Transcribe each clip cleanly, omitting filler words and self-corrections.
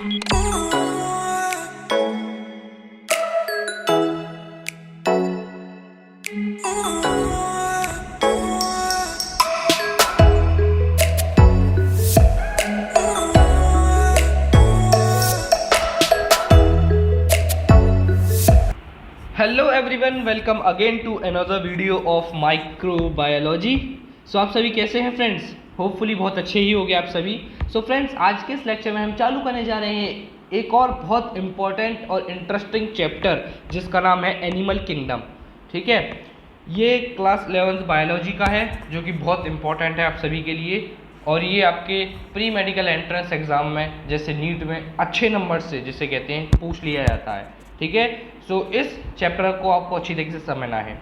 Hello everyone, welcome again to another video of microbiology. So आप सभी कैसे हैं फ्रेंड्स? होपफुली बहुत अच्छे ही होंगे आप सभी। सो फ्रेंड्स, आज के इस लेक्चर में हम चालू करने जा रहे हैं एक और बहुत इम्पॉर्टेंट और इंटरेस्टिंग चैप्टर जिसका नाम है एनिमल किंगडम। ठीक है, ये क्लास 11th बायोलॉजी का है जो कि बहुत इम्पॉर्टेंट है आप सभी के लिए, और ये आपके प्री मेडिकल एंट्रेंस एग्ज़ाम में जैसे नीट में अच्छे नंबर से जिसे कहते हैं पूछ लिया जाता है। ठीक है, सो इस चैप्टर को आपको अच्छी तरीके से समझना है,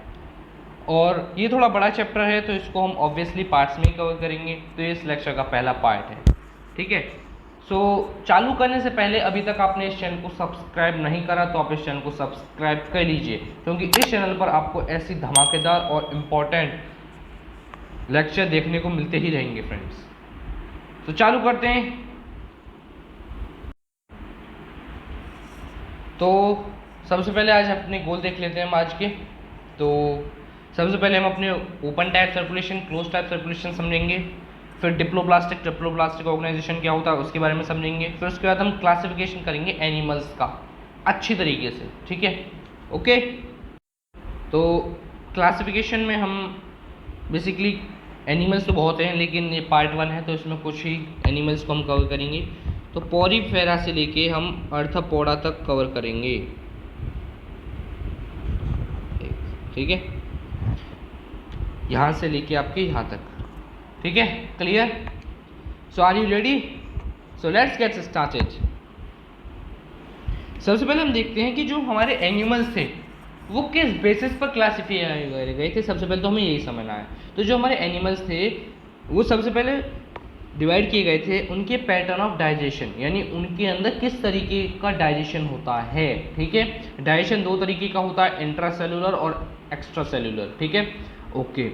और ये थोड़ा बड़ा चैप्टर है तो इसको हम ऑब्वियसली पार्ट्स में ही कवर करेंगे। तो ये इस लेक्चर का पहला पार्ट है। ठीक है, सो चालू करने से पहले अभी तक आपने इस चैनल को सब्सक्राइब नहीं करा तो आप इस चैनल को सब्सक्राइब कर लीजिए, क्योंकि इस चैनल पर आपको ऐसी धमाकेदार और इम्पॉर्टेंट लेक्चर देखने को मिलते ही रहेंगे फ्रेंड्स। तो चालू करते हैं। तो सबसे पहले आज अपने गोल देख लेते हैं हम आज के। तो सबसे पहले हम अपने open type circulation, close type circulation समझेंगे, फिर ट्रिप्लोब्लास्टिक ऑर्गेनाइजेशन क्या होता है उसके बारे में समझेंगे, फिर उसके बाद हम क्लासिफिकेशन करेंगे एनिमल्स का अच्छी तरीके से। ठीक है, ओके। तो क्लासिफिकेशन में हम बेसिकली एनिमल्स तो बहुत हैं, लेकिन ये पार्ट 1 है तो इसमें कुछ ही एनिमल्स को हम कवर करेंगे। तो पॉरीफेरा से लेके हम अर्थपोडा तक कवर करेंगे। ठीक है, यहाँ से लेके आपके यहाँ तक। ठीक है, clear? So are you ready? So let's get started. सबसे पहले हम देखते हैं कि जो हमारे एनिमल्स थे वो किस बेसिस पर क्लासिफाई गए थे। सबसे पहले तो हमें यही समझना है। तो जो हमारे एनिमल्स थे वो सबसे पहले डिवाइड किए गए थे उनके पैटर्न ऑफ डाइजेशन, यानी उनके अंदर किस तरीके का डाइजेशन होता है। ठीक है, डाइजेशन 2 तरीके का होता है, इंट्रासेलुलर और एक्स्ट्रा सेलुलर। ठीक है, ओके।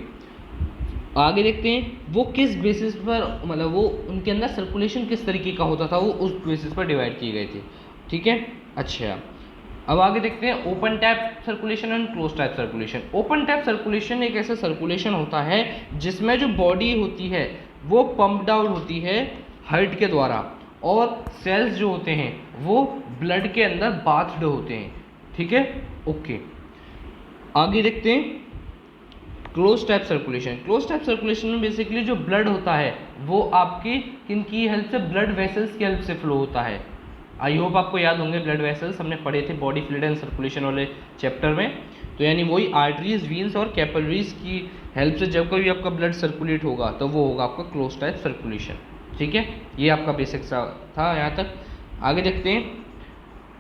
आगे देखते हैं वो किस बेसिस पर, मतलब वो उनके अंदर सर्कुलेशन किस तरीके का होता था, वो उस बेसिस पर डिवाइड किए गए थे। ठीक है, अच्छा। अब आगे देखते हैं open tap circulation and close tap circulation. Open tap circulation एक ऐसा सर्कुलेशन होता है जिसमें जो बॉडी होती है वो पम्प्ड आउट होती है हार्ट के द्वारा, और सेल्स जो होते हैं वो ब्लड के अंदर बाथ्ड होते हैं। ठीक है, ओके। आगे देखते हैं close type circulation. Close type circulation में बेसिकली जो ब्लड होता है वो आपकी किन की हेल्प से, ब्लड वेसल्स की हेल्प से फ्लो होता है। आई होप आपको याद होंगे ब्लड वेसल्स, हमने पढ़े थे बॉडी फ्लूइड एंड सर्कुलेशन वाले चैप्टर में। तो यानी वही आर्टरीज, वीन्स और कैपिलरीज की हेल्प से जब कभी आपका ब्लड सर्कुलेट होगा तो वो होगा आपका क्लोज टाइप सर्कुलेशन। ठीक है, ये आपका बेसिक सा था यहाँ तक। आगे देखते हैं,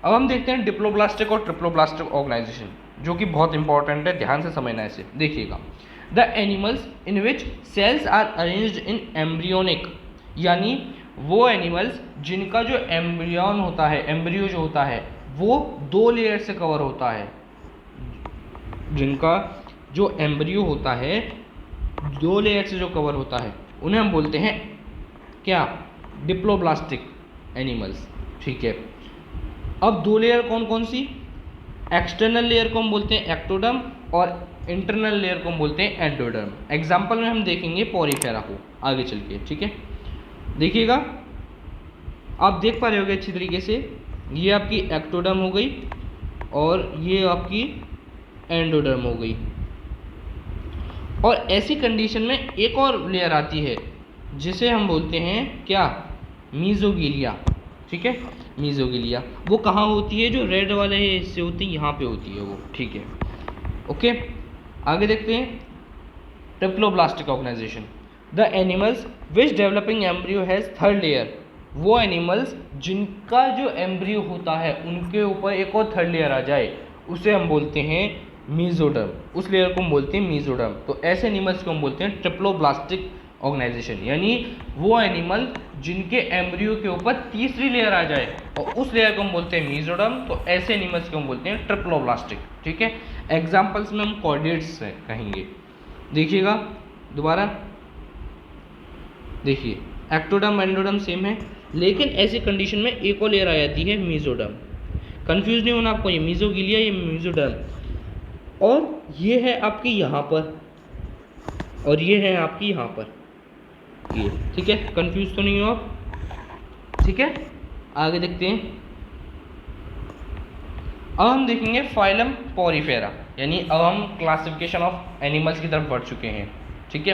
अब हम देखते हैं डिप्लोब्लास्टिक और ट्रिप्लोब्लास्टिक ऑर्गेनाइजेशन, जो कि बहुत इंपॉर्टेंट है, ध्यान से समझना है इसे। देखिएगा, the animals in which cells are arranged in embryonic, यानी वो एनिमल्स जिनका जो एम्ब्रियन होता है, एम्ब्रियो जो होता है वो 2 लेयर से कवर होता है। जिनका जो एम्ब्रियो होता है 2 लेयर से जो कवर होता है उन्हें हम बोलते हैं क्या, डिप्लोब्लास्टिक एनिमल्स। ठीक है, अब 2 लेयर कौन कौन सी, एक्सटर्नल लेयर को हम बोलते हैं एक्टोडर्म और इंटरनल लेयर को हम बोलते हैं एंडोडर्म। एग्जाम्पल में हम देखेंगे पॉरीफेरा को आगे चल के। ठीक है, देखिएगा, आप देख पा रहे होगे अच्छी तरीके से, ये आपकी एक्टोडर्म हो गई और ये आपकी एंडोडर्म हो गई। और ऐसी कंडीशन में एक और लेयर आती है जिसे हम बोलते हैं क्या, मीजोगिलिया। ठीक है, मीजोगिलिया वो कहाँ होती है, जो रेड वाले हिस्से होते हैं यहाँ पे होती है वो। ठीक है, ओके। आगे देखते हैं triploblastic organisation. The animals which developing embryo has 3rd layer, वो एनिमल्स जिनका जो एम्ब्रियो होता है उनके ऊपर एक और 3rd लेयर आ जाए उसे हम बोलते हैं मीजोडर्म, उस लेयर को हम बोलते हैं मीजोडर्म। तो ऐसे एनिमल्स को हम बोलते हैं ट्रिप्लोब्लास्टिक ऑर्गेनाइजेशन, यानी वो एनिमल जिनके एम्ब्रियो के ऊपर 3री लेयर आ जाए और उस लेयर को हम बोलते हैं मीजोडर्म। तो ऐसे एनिमल्स को हम बोलते हैं ट्रिप्लोब्लास्टिक। ठीक है, एग्जाम्पल्स में हम कॉर्डेट्स कहेंगे। देखिएगा दोबारा, देखिए एक्टोडर्म एंडोडर्म सेम है, लेकिन ऐसी कंडीशन में एक और लेयर आ जाती है मेसोडर्म। कंफ्यूज नहीं होना आपको, ये मेसोगिलिया, ये मेसोडर्म, और ये है आपकी यहाँ पर, और ये है आपकी यहाँ पर, ये ठीक है। कंफ्यूज तो नहीं हो आप, ठीक है। आगे देखते हैं। अब हम देखेंगे फाइलम पॉरीफेरा, यानी अब हम क्लासिफिकेशन ऑफ एनिमल्स की तरफ बढ़ चुके हैं, ठीक है।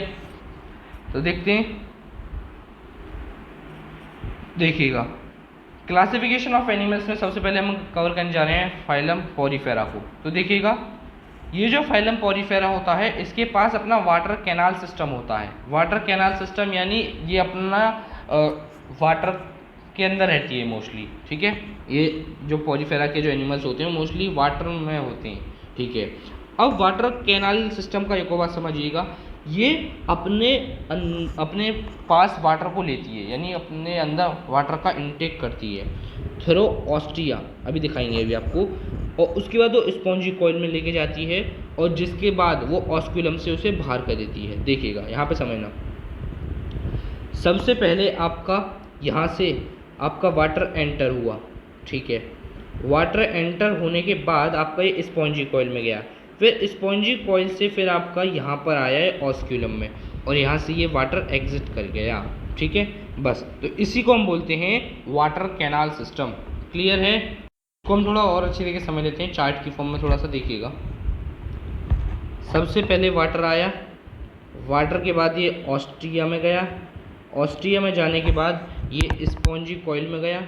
तो देखते हैं, देखिएगा क्लासिफिकेशन ऑफ एनिमल्स में सबसे पहले हम कवर करने जा रहे हैं फाइलम पॉरीफेरा को। तो देखिएगा, ये जो फाइलम पॉरीफेरा होता है इसके पास अपना वाटर कैनाल सिस्टम होता है। वाटर कैनाल सिस्टम यानी ये अपना वाटर के अंदर रहती है मोस्टली, ठीक है। ये जो पॉरीफेरा के जो एनिमल्स होते हैं मोस्टली वाटर में होते हैं, ठीक है। अब वाटर कैनाल सिस्टम का एक और बात समझिएगा, ये अपने पास वाटर को लेती है, यानी अपने अंदर वाटर का इनटेक करती है थ्रू ऑस्टिया, अभी दिखाएंगे अभी आपको, और उसके बाद वो स्पॉन्जी कॉइल में लेके जाती है, और जिसके बाद वो ऑस्क्यूलम से उसे बाहर कर देती है। देखिएगा यहाँ पे समझना, सबसे पहले आपका यहाँ से आपका वाटर एंटर हुआ, ठीक है। वाटर एंटर होने के बाद आपका ये स्पॉन्जी कॉइल में गया, फिर स्पॉन्जी कॉइल से फिर आपका यहाँ पर आया है ऑस्क्यूलम में, और यहाँ से ये वाटर एग्जिट कर गया, ठीक है। बस, तो इसी को हम बोलते हैं वाटर कैनाल सिस्टम। क्लियर है? इसको हम थोड़ा और अच्छी तरीके से समझ लेते हैं चार्ट की फॉर्म में, थोड़ा सा देखिएगा। सबसे पहले वाटर आया, वाटर के बाद ये ऑस्ट्रिया में गया, ऑस्ट्रिया में जाने के बाद ये स्पॉन्जी कॉइल में गया,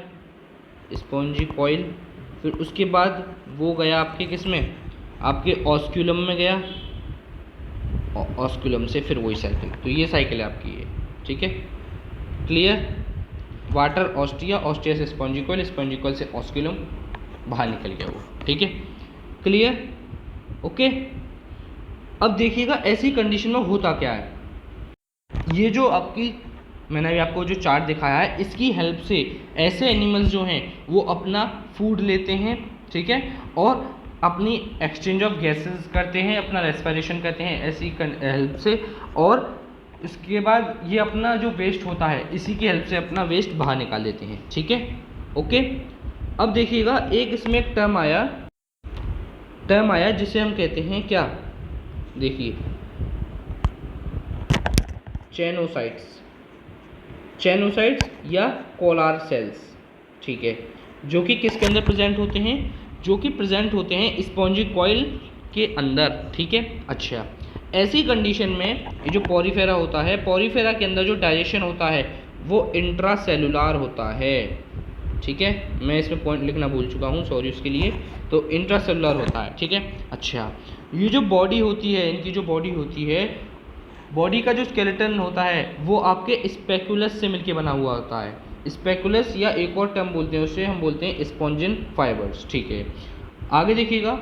स्पॉन्जी कॉइल, फिर उसके बाद वो गया आपके किस में, आपके ऑस्क्यूलम में गया, ऑस्क्यूलम से फिर वही साइकिल। तो ये साइकिल है आपकी ये, ठीक है। क्लियर? वाटर ऑस्ट्रिया, ऑस्ट्रिया से स्पॉन्जी कॉइल, स्पॉन्जी कॉइल से ऑस्क्यूलम, बाहर निकल गया वो, ठीक है। क्लियर? ओके। अब देखिएगा ऐसी कंडीशन में होता क्या है, ये जो आपकी मैंने अभी आपको जो चार्ट दिखाया है इसकी हेल्प से ऐसे एनिमल्स जो हैं वो अपना फूड लेते हैं, ठीक है, और अपनी एक्सचेंज ऑफ गैसेस करते हैं, अपना रेस्पिरेशन करते हैं ऐसी हेल्प से, और इसके बाद ये अपना जो वेस्ट होता है इसी की हेल्प से अपना वेस्ट बाहर निकाल देते हैं, ठीक है। ओके। अब देखिएगा एक इसमें एक टर्म आया जिसे हम कहते हैं क्या, देखिए चैनोसाइट्स या कोलार सेल्स, ठीक है, जो कि किसके अंदर प्रेजेंट होते हैं, जो कि प्रेजेंट होते हैं स्पॉन्जी कॉइल के अंदर, ठीक है। अच्छा, ऐसी कंडीशन में ये जो पॉरीफेरा होता है, पॉरीफेरा के अंदर जो डाइजेशन होता है वो इंट्रासेलुलर होता है, ठीक है। मैं इसमें पॉइंट लिखना भूल चुका हूँ, सॉरी उसके लिए। तो इंट्रासेलुलर होता है, ठीक है। अच्छा, ये जो बॉडी होती है, इनकी जो बॉडी होती है, बॉडी का जो स्केलेटन होता है वो आपके स्पेकुलस से मिलके बना हुआ होता है। स्पेकुलस या एक और टर्म बोलते हैं उसे हम बोलते हैं स्पॉन्जिन फाइबर्स, ठीक है। आगे देखिएगा,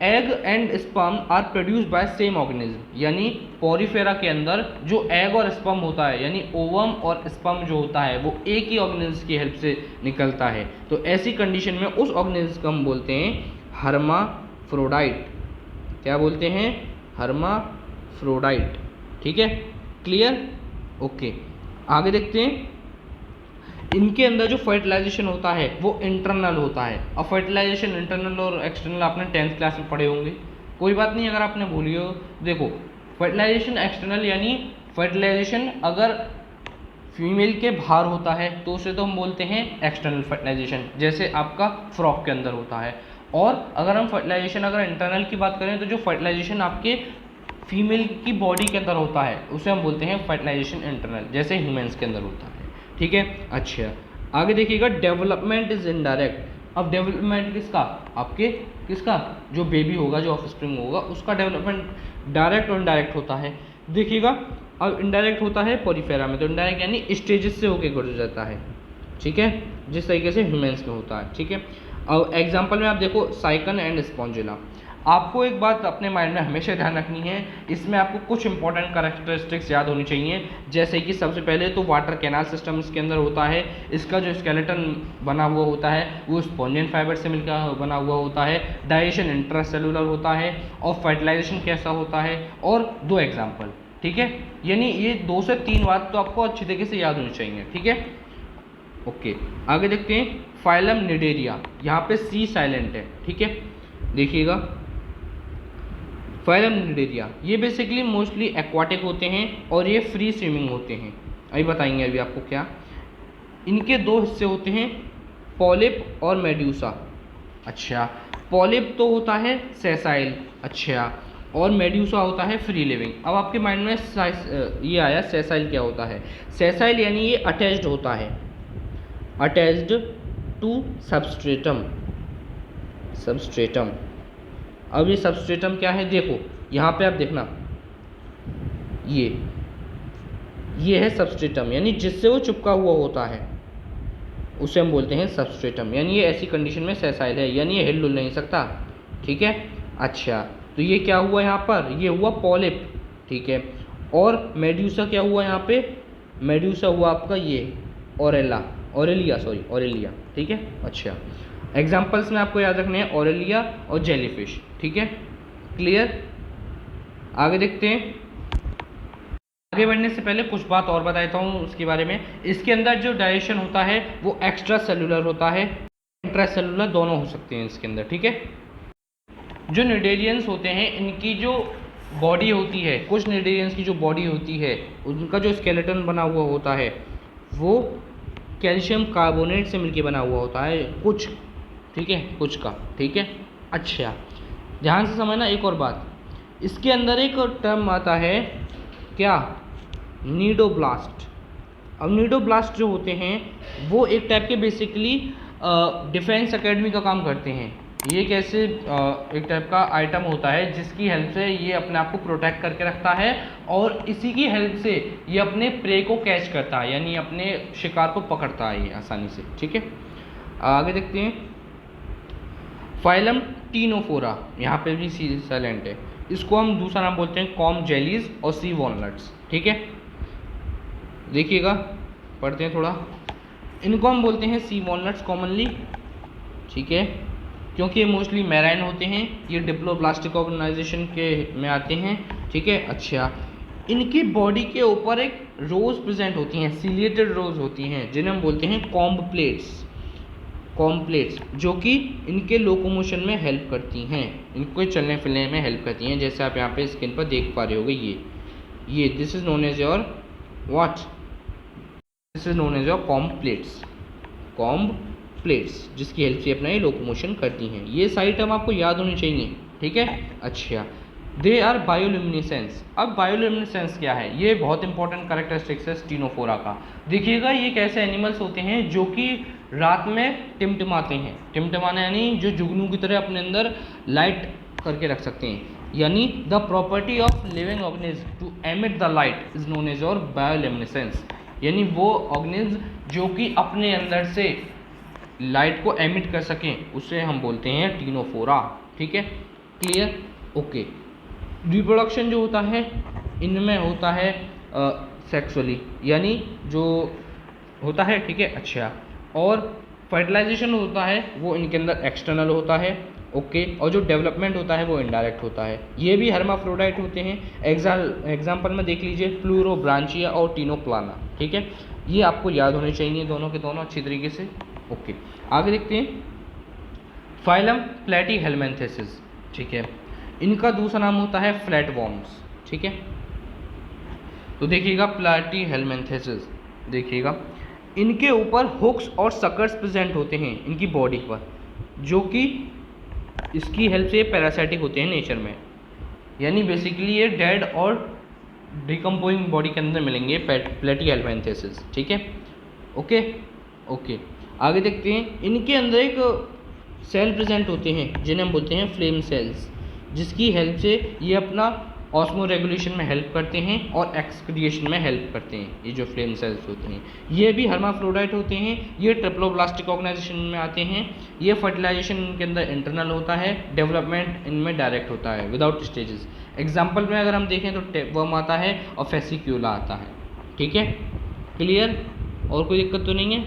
egg and sperm are produced by same organism, यानी पॉरीफेरा के अंदर जो एग और स्पर्म होता है, यानी ओवम और स्पर्म जो होता है वो एक ही ऑर्गेनिज्म की हेल्प से निकलता है। तो ऐसी कंडीशन में उस ऑर्गेनिज्म को हम बोलते हैं हर्माफ्रोडाइट। क्या बोलते हैं? हर्माफ्रोडाइट, ठीक है। क्लियर? ओके। आगे देखते हैं, इनके अंदर जो फर्टिलाइजेशन होता है वो इंटरनल होता है। अब फर्टिलाइजेशन इंटरनल और एक्सटर्नल आपने 10th क्लास में पढ़े होंगे, कोई बात नहीं अगर आपने भूली हो। देखो, फर्टिलाइजेशन एक्सटर्नल यानी फर्टिलाइजेशन अगर फीमेल के बाहर होता है तो उसे तो हम बोलते हैं एक्सटर्नल फर्टिलाइजेशन, जैसे आपका फ्रॉक के अंदर होता है। और अगर हम फर्टिलाइजेशन अगर इंटरनल की बात करें तो जो फर्टिलाइजेशन आपके फीमेल की बॉडी के अंदर होता है उसे हम बोलते हैं फर्टिलाइजेशन इंटरनल, जैसे ह्यूमंस के अंदर होता है, ठीक है। अच्छा, आगे देखिएगा, डेवलपमेंट इज इनडायरेक्ट। अब डेवलपमेंट किसका? आपके किसका? जो बेबी होगा, जो ऑफस्प्रिंग होगा, उसका डेवलपमेंट डायरेक्ट और इनडायरेक्ट होता है। देखिएगा, अब इनडायरेक्ट होता है पॉरीफेरा में, तो इनडायरेक्ट यानी स्टेजेस से होकर गुजर जाता है, ठीक है, जिस तरीके से ह्यूमंस में होता है, ठीक है। अब एग्जाम्पल में आप देखो, साइकन एंड स्पॉन्जिला। आपको एक बात अपने माइंड में हमेशा ध्यान रखनी है, इसमें आपको कुछ इंपॉर्टेंट कैरेक्टरिस्टिक्स याद होनी चाहिए, जैसे कि सबसे पहले तो वाटर कैनाल सिस्टम इसके अंदर होता है, इसका जो स्केलेटन बना हुआ होता है वो स्पॉन्जिन फाइबर से मिलकर बना हुआ होता है, डाइजेशन इंट्रासेलुलर होता है, और फर्टिलाइजेशन कैसा होता है, और 2 एग्जाम्पल, ठीक है। यानी ये 2 से 3 बात तो आपको अच्छी तरीके से याद होनी चाहिए, ठीक है। ओके, आगे देखते हैं फाइलम निडेरिया, यहाँ पे सी साइलेंट है, ठीक है। देखिएगा फाइलम निडेरिया ये बेसिकली मोस्टली एक्वाटिक होते हैं और ये फ्री स्विमिंग होते हैं। अभी बताएंगे अभी आपको क्या। इनके दो हिस्से होते हैं, पॉलिप और मेड्यूसा। अच्छा, पॉलिप तो होता है सेसाइल, अच्छा, और मेड्यूसा होता है फ्री लिविंग। अब आपके माइंड में ये आया सेसाइल क्या होता है। सेसाइल यानी ये अटैच्ड होता है, अटैच्ड टू सबस्ट्रेटम, सबस्ट्रेटम। अब ये सबस्ट्रेटम क्या है, देखो यहाँ पे आप देखना, ये है सबस्ट्रेटम, यानी जिससे वो चिपका हुआ होता है उसे हम बोलते हैं सबस्ट्रेटम। यानी ये ऐसी कंडीशन में सेसाइल है, यानी ये हिल डुल नहीं सकता, ठीक है। अच्छा, तो ये क्या हुआ यहाँ पर, ये हुआ पॉलिप, ठीक है। और मेड्यूसा क्या हुआ यहाँ पे, मेड्यूसा हुआ आपका ये ओरेला, ओरेलिया, सॉरी ओरेलिया, ठीक है। अच्छा, एग्जाम्पल्स में आपको याद रखने हैं ओरेलिया और जेलीफिश, ठीक है, क्लियर। आगे देखते हैं। आगे बढ़ने से पहले कुछ बात और बता देता हूँ उसके बारे में। इसके अंदर जो डाइजेशन होता है वो एक्स्ट्रा सेलुलर होता है, इंट्रा सेलुलर दोनों हो सकते हैं इसके अंदर, ठीक है। जो निडेरियंस होते हैं इनकी जो बॉडी होती है, कुछ निडेरियंस की जो बॉडी होती है उनका जो स्केलेटन बना हुआ होता है वो कैल्शियम कार्बोनेट से मिलकर बना हुआ होता है, कुछ, ठीक है, कुछ का, ठीक है। अच्छा, ध्यान से समझना एक और बात, इसके अंदर एक टर्म आता है क्या, नीडोब्लास्ट। अब नीडोब्लास्ट जो होते हैं वो एक टाइप के बेसिकली डिफेंस एकेडमी का काम करते हैं। ये कैसे एक टाइप का आइटम होता है जिसकी हेल्प से ये अपने आप को प्रोटेक्ट करके रखता है और इसी की हेल्प से ये अपने प्रे को कैच करता है, यानी अपने शिकार को पकड़ता है ये आसानी से, ठीक है। आगे देखते हैं, फाइलम टीनोफोरा, यहाँ पे भी सी साइलेंट है, इसको हम दूसरा नाम बोलते हैं कॉम जेलीज और सी वॉलनट्स, ठीक है। देखिएगा, पढ़ते हैं थोड़ा, इनको हम बोलते हैं सी वॉलनट्स कॉमनली, ठीक है, क्योंकि ये मोस्टली मैराइन होते हैं, ये डिप्लोब्लास्टिक ऑर्गेनाइजेशन के में आते हैं, ठीक है। अच्छा, इनकी बॉडी के ऊपर एक रोज प्रेजेंट होती हैं, सिलिएटेड रोज होती हैं, जिन्हें हम बोलते हैं कॉम्ब प्लेट्स, कॉम्प्लेट्स, जो कि इनके लोकोमोशन में हेल्प करती हैं, इनको चलने फिरने में हेल्प करती हैं। जैसे आप यहाँ पे स्क्रीन पर देख पा रहे होगे, ये this is known as your what, this is known as your comb plates, comb plates, जिसकी हेल्प से अपना ये लोकोमोशन करती हैं। ये सारी टर्म आपको याद होनी चाहिए, ठीक है। अच्छा, दे आर बायोल्यूमिनेसेंस। अब बायोल्यूमिनेसेंस क्या है, ये बहुत इंपॉर्टेंट कैरेक्टरिस्टिक्स है स्टीनोफोरा का। देखिएगा, ये कैसे एनिमल्स होते हैं जो कि रात में टिमटिमाते हैं, टिमटिमाना यानी जो जुगनू की तरह अपने अंदर लाइट करके रख सकते हैं, यानी the property of living organism to emit the light is known as your bioluminescence. यानी वो ऑर्गेनिज्म जो कि अपने अंदर से लाइट को एमिट कर सकें उसे हम बोलते हैं टीनोफोरा, ठीक है, क्लियर, ओके। रिप्रोडक्शन जो होता है इनमें होता है सेक्सुअली, यानी जो होता है, ठीक है। अच्छा, और फर्टिलाइजेशन होता है वो इनके अंदर एक्सटर्नल होता है, ओके, और जो डेवलपमेंट होता है वो इनडायरेक्ट होता है। ये भी हर्माफ्रोडाइट होते हैं। एग्जाम्पल में देख लीजिए प्लूरोब्रांचिया और टीनोप्लाना, ठीक है। ये आपको याद होने चाहिए दोनों के दोनों अच्छी तरीके से, ओके। आगे देखते हैं, फाइलम प्लेटीहेल्मिन्थेसिस, ठीक है, इनका दूसरा नाम होता है फ्लैटवॉर्म्स, ठीक है। तो देखिएगा प्लेटीहेल्मिन्थेसिस, देखिएगा इनके ऊपर हुक्स और सकर्स प्रेजेंट होते हैं इनकी बॉडी पर, जो कि इसकी हेल्प से पैरासाइटिक होते हैं नेचर में, यानी बेसिकली ये डेड और डिकम्पोजिंग बॉडी के अंदर मिलेंगे प्लेटीहेल्मिन्थेसिस, ठीक है, ओके ओके। आगे देखते हैं, इनके अंदर एक सेल प्रेजेंट होते हैं जिन्हें हम बोलते हैं फ्लेम सेल्स, जिसकी हेल्प से ये अपना ऑस्मो रेगुलेशन में हेल्प करते हैं और एक्सक्रिएशन में हेल्प करते हैं। ये जो फ्लेम सेल्स होते हैं ये भी हर्माफ्रोडाइट होते हैं, ये ट्रिप्लोब्लास्टिक ऑर्गेनाइजेशन में आते हैं। ये फर्टिलाइजेशन इनके अंदर इंटरनल होता है, डेवलपमेंट इनमें डायरेक्ट होता है विदाउट स्टेजेस। एग्जाम्पल में अगर हम देखें तो टेपवर्म आता है और फेसिक्यूला आता है, ठीक है, क्लियर, और कोई दिक्कत तो नहीं है,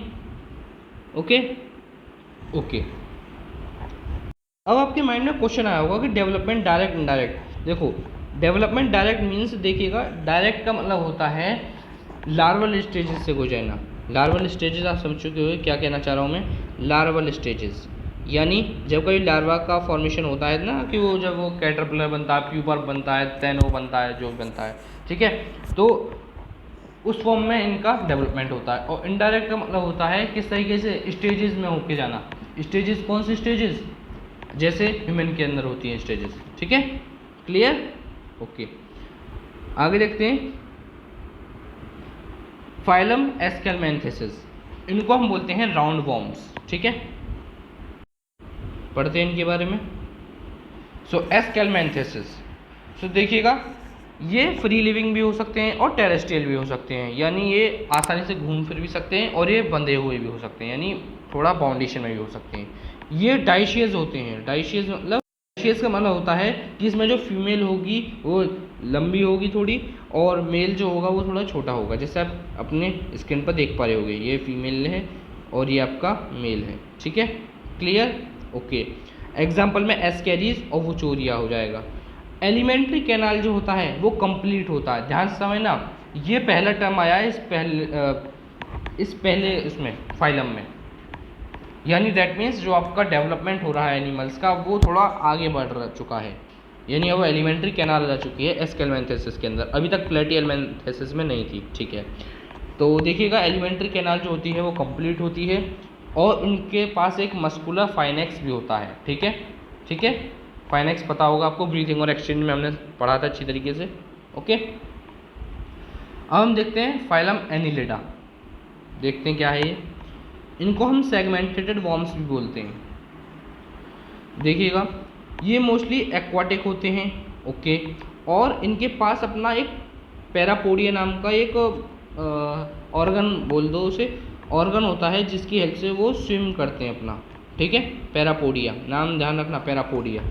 ओके ओके। अब आपके माइंड में क्वेश्चन आया होगा कि डेवलपमेंट डायरेक्ट इनडायरेक्ट। देखो, डेवलपमेंट डायरेक्ट मीन्स, देखिएगा, डायरेक्ट का मतलब होता है लार्वल स्टेजेस से गुजरना। लार्वल स्टेजेस आप समझ चुके हो क्या कहना चाह रहा हूँ मैं। लार्वल स्टेजेस यानी जब कोई लार्वा का फॉर्मेशन होता है ना, कि वो जब वो कैटरपिलर बनता है, प्यूपर बनता है, टेनो बनता है, जो बनता है, ठीक है, तो उस फॉर्म में इनका डेवलपमेंट होता है। और इनडायरेक्ट का मतलब होता है किस तरीके से स्टेजेस में होके जाना। स्टेजेस कौन सी स्टेजेस, जैसे ह्यूमन के अंदर होती हैं स्टेजेस, ठीक है, क्लियर, ओके। आगे देखते हैं फाइलम एस्केलमेंथेसिस, इनको हम बोलते हैं राउंड वॉर्म्स, ठीक है, पढ़ते हैं इनके बारे में। सो एस्केलमेंथेसिस, सो देखिएगा ये फ्री लिविंग भी हो सकते हैं और टेरेस्ट्रियल भी हो सकते हैं, यानी ये आसानी से घूम फिर भी सकते हैं और ये बंधे हुए भी हो सकते हैं, यानी थोड़ा बाउंडेशन में भी हो सकते हैं। ये डाइशियस होते हैं। डाइशियस मतलब, डाइशियस का मतलब होता है कि इसमें जो फीमेल होगी वो लंबी होगी थोड़ी, और मेल जो होगा वो थोड़ा छोटा होगा। जैसे आप अपने स्क्रीन पर देख पा रहे होगे, ये फीमेल है और ये आपका मेल है, ठीक है, क्लियर, ओके। एग्जाम्पल में एस्केरीज और वुचोरिया हो जाएगा। एलिमेंट्री कैनाल जो होता है वो कंप्लीट होता है। ध्यान से समझना, ये पहला टर्म आया है इस पहले इसमें फाइलम में, यानी दैट मीन्स जो आपका डेवलपमेंट हो रहा है एनिमल्स का वो थोड़ा आगे बढ़ चुका है, यानी वो एलिमेंट्री कैनाल आ चुकी है एस्केलमेंथेसिस के अंदर, अभी तक प्लेटियलमेंथेसिस में नहीं थी, ठीक है। तो देखिएगा एलिमेंट्री कैनाल जो होती है वो कंप्लीट होती है और उनके पास एक मस्कुलर फाइनेक्स भी होता है, ठीक है, ठीक है, फाइनेक्स पता होगा आपको, ब्रीथिंग और एक्सचेंज में हमने पढ़ा था अच्छी तरीके से, ओके। अब हम देखते हैं फाइलम एनिलिडा, देखते हैं क्या है ये। इनको हम सेगमेंटेड वॉर्म्स भी बोलते हैं। देखिएगा ये मोस्टली एक्वाटिक होते हैं, ओके, और इनके पास अपना एक पैरापोडिया नाम का एक ऑर्गन बोल दो उसे, ऑर्गन होता है जिसकी हेल्प से वो स्विम करते हैं अपना, ठीक है, पैरापोडिया नाम ध्यान रखना, पैरापोडिया।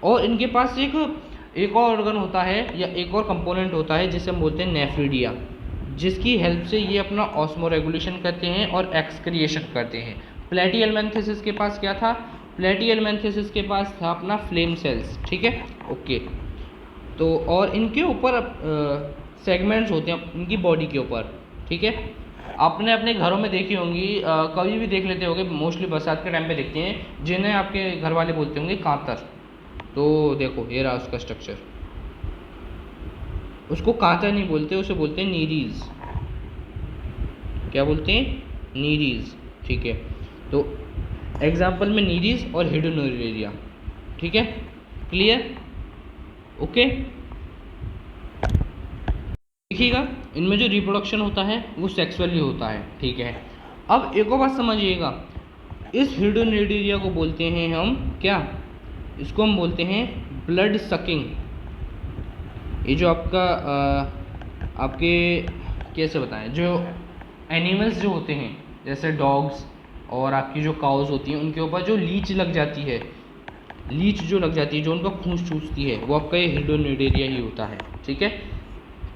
और इनके पास एक और ऑर्गन होता है या एक और कंपोनेंट होता है जिसे हम बोलते हैं नेफ्रिडिया, जिसकी हेल्प से ये अपना ऑस्मो रेगुलेशन करते हैं और एक्सक्रिएशन करते हैं। प्लेटियलमेंथेसिस के पास क्या था, प्लेटियलमेंथेसिस के पास था अपना फ्लेम सेल्स, ठीक है, ओके। तो और इनके ऊपर सेगमेंट्स होते हैं इनकी बॉडी के ऊपर, ठीक है। आपने अपने घरों में देखी होंगी, कभी भी देख लेते होंगे, मोस्टली बरसात के टाइम पे देखते हैं, जिन्हें आपके घर वाले बोलते होंगे कांतर। तो देखो ये रहा उसका स्ट्रक्चर, उसको कांतर नहीं बोलते, उसे बोलते हैं नीरीज। क्या बोलते हैं, नीरीज, ठीक है। तो एग्जाम्पल में नीरीज और हिडोनेरिया, ठीक है, क्लियर, ओके। देखिएगा इनमें जो रिप्रोडक्शन होता है वो सेक्सुअली होता है, ठीक है। अब एक और बात समझिएगा, इस हिडोनेरिया को बोलते हैं हम क्या, इसको हम बोलते हैं ब्लड सकिंग। ये जो आपका आपके कैसे बताएं, जो एनिमल्स जो होते हैं जैसे डॉग्स और आपकी जो काउज होती हैं, उनके ऊपर जो लीच लग जाती है, लीच जो लग जाती है, जो उनका खून चूसती है, वो आपका ये हिडोनेरिया ही होता है, ठीक है,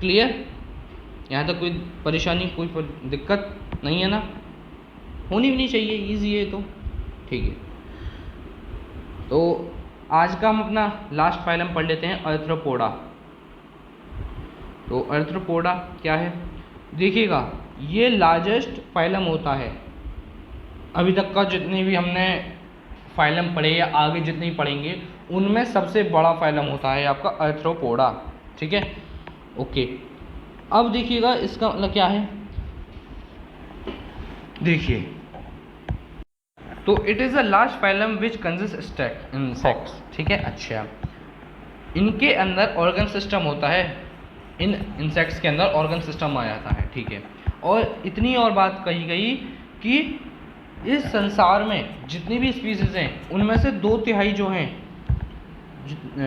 क्लियर। यहाँ तक कोई परेशानी, कोई दिक्कत नहीं है ना, होनी भी नहीं चाहिए, ईजी है तो, ठीक है। तो आज का हम अपना लास्ट फाइलम पढ़ लेते हैं, आर्थ्रोपोडा। तो आर्थ्रोपोडा क्या है, देखिएगा ये लार्जेस्ट फाइलम होता है। अभी तक का जितने भी हमने फाइलम पढ़े या आगे जितने पढ़ेंगे उनमें सबसे बड़ा फाइलम होता है आपका आर्थ्रोपोडा, ठीक है, ओके। अब देखिएगा इसका मतलब क्या है, देखिए, तो it is a large phylum which consist insects, ठीक है, अच्छा। इनके अंदर ऑर्गन सिस्टम होता है, इन इंसेक्ट्स के अंदर ऑर्गन सिस्टम आ जाता है, ठीक है। और इतनी और बात कही गई कि इस संसार में जितनी भी स्पीसीज हैं उनमें से 2/3 जो हैं,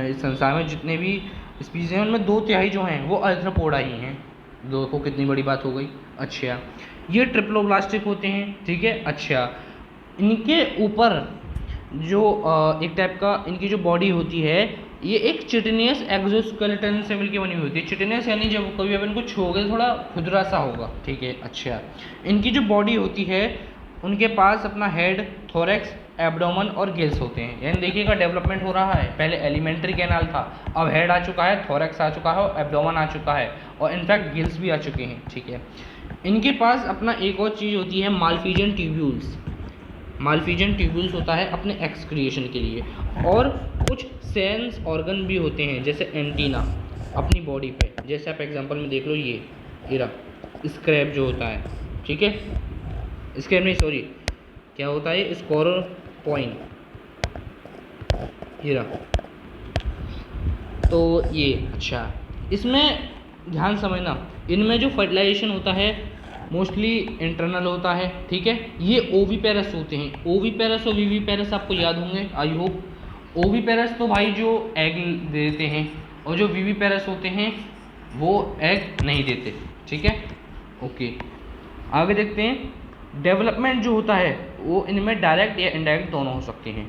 इस संसार में जितने भी स्पीसीज हैं उनमें 2/3 जो हैं वो आर्थ्रोपोडा ही हैं। देखो कितनी बड़ी बात हो गई, अच्छा। ये ट्रिप्लोब्लास्टिक होते हैं, ठीक है, अच्छा। इनके ऊपर जो एक टाइप का इनकी जो बॉडी होती है, ये एक चिटिनियस एक्सोस्केलेटन से मिलकर बनी हुई होती है। चिटिनियस यानी जब कभी आप इनको छूओगे थोड़ा खुदरा सा होगा, ठीक है, अच्छा। इनकी जो बॉडी होती है, उनके पास अपना हेड, थोरैक्स एब्डोमन और गिल्स होते हैं। यानी देखिएगा डेवलपमेंट हो रहा है, पहले एलिमेंट्री कैनाल था, अब हेड आ चुका है, थोरैक्स आ चुका है, एब्डोमन आ चुका है और इनफैक्ट गिल्स भी आ चुके हैं। ठीक है, इनके पास अपना एक और चीज़ होती है मालफिजन ट्यूब्यूल्स। मालफिजन ट्यूब्यूल्स होता है अपने एक्सक्रिएशन के लिए, और कुछ सेंस ऑर्गन भी होते हैं जैसे एंटीना अपनी बॉडी पे। जैसे आप एग्जांपल में देख लो, ये रहा स्क्रैब जो होता है, ठीक है, स्क्रैब नहीं सॉरी क्या होता है, स्कोरोपोइन, ये रहा। तो ये अच्छा, इसमें ध्यान समझना, इनमें जो फर्टिलाइजेशन होता है मोस्टली इंटरनल होता है। ठीक है, ये ओवीपेरस होते हैं। ओवीपेरस और वीवीपेरस आपको याद होंगे आई होप। ओवीपेरस तो भाई जो एग देते हैं, और जो वीवीपेरस होते हैं वो एग नहीं देते। ठीक है, ओके, आगे देखते हैं। डेवलपमेंट जो होता है वो इनमें डायरेक्ट या इनडायरेक्ट दोनों हो सकते हैं।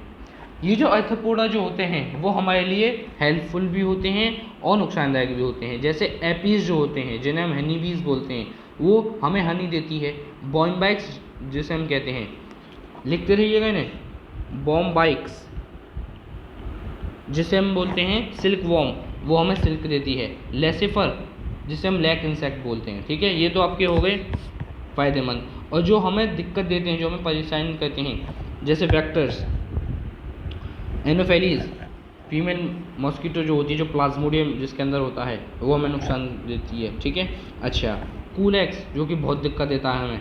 ये जो आर्थ्रोपोडा जो होते हैं वो हमारे लिए हेल्पफुल भी होते हैं और नुकसानदायक भी होते हैं। जैसे एपीज जो होते हैं, जिन्हें हम हनी बीज बोलते हैं, वो हमें हनी देती है। बॉम्बाइक्स जिसे हम कहते हैं, लिखते रहिएगा इन्हें, बॉम्बाइक्स जिसे हम बोलते हैं सिल्क वॉर्म, वो हमें सिल्क देती है। लेसिफर जिसे हम लैक इंसेक्ट बोलते हैं। ठीक है, ये तो आपके हो गए फ़ायदेमंद। और जो हमें दिक्कत देते हैं, जो हमें परेशान करते हैं, जैसे वेक्टर्स, एनोफेलीज फीमेल मॉस्किटो जो होती है, जो प्लाज्मोडियम जिसके अंदर होता है, वो हमें नुकसान देती है। ठीक है, अच्छा, कूलेक्स जो कि बहुत दिक्कत देता है हमें,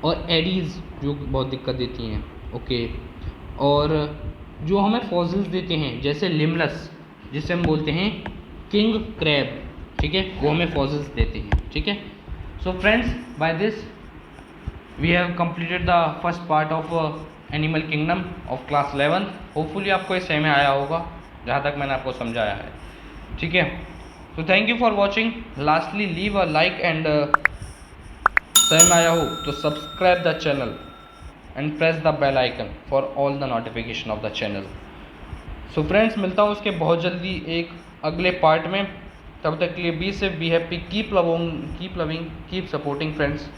और एडीज़ जो बहुत दिक्कत देती हैं। ओके, और जो हमें फॉसिल्स देते हैं जैसे लिमलस जिसे हम बोलते हैं किंग क्रैब, ठीक है, वो हमें फॉसिल्स देते हैं। ठीक है, so friends, by this we have completed the first part of animal kingdom of class 11। Hopefully आपको ये समझ में आया होगा जहाँ तक मैंने आपको समझाया है। ठीक है, तो thank you for watching. Lastly leave a like and समझ में आया हो तो subscribe the channel and press the bell icon for all the notification of the channel. So friends, मिलता हूँ उसके बहुत जल्दी एक अगले पार्ट में। तब तक के लिए be safe, be happy, keep loving, keep supporting friends.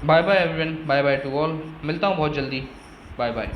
Bye bye everyone, bye bye to all. मिलता हूँ बहुत जल्दी, बाय बाय।